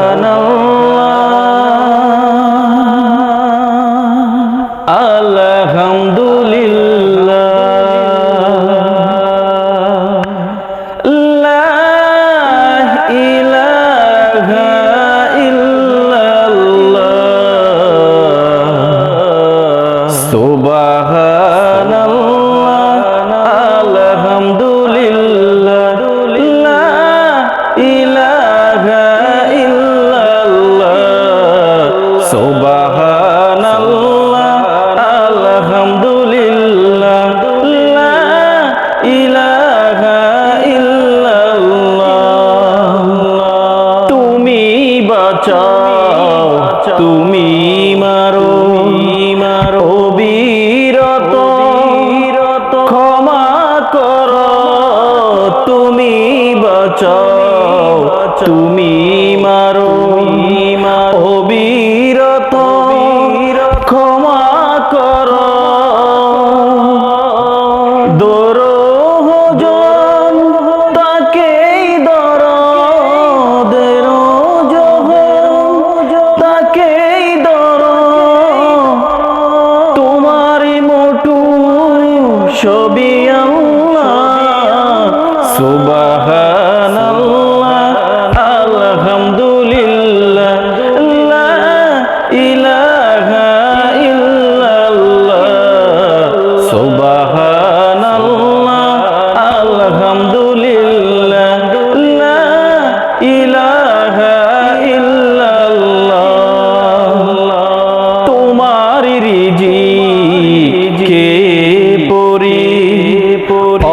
সুবহানাল্লাহ আলহামদুলিল্লাহ লা ইলাহা ইল্লাল্লাহ সুবহানাল্লাহ আলহামদুলিল্লাহ লা ইলাহা ইল্লাল্লাহ সুবহানাল্লাহ আলহামদুলিল্লাহ লা ইলাহা ইল্লাল্লাহ তুমি বাঁচাও তুমি মারো অবিরত ক্ষমা করো তুমি বাঁচাও তুমি মারো অবিরত ক্ষমা করো দরজন তাকেই দরদের তাকেই দর তোমারই মোটু ছবি আল্লাহ সুবহানাল্লাহ আলহামদুলিল্লাহ লা ইলাহা ইল্লাল্লাহ সুবহানাল্লাহ আলহামদুলিল্লাহ লা ইলাহা ইল্লাল্লাহ তোমার রিজিকে পরি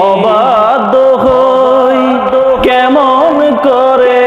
অবাধ্য হই কেমন করে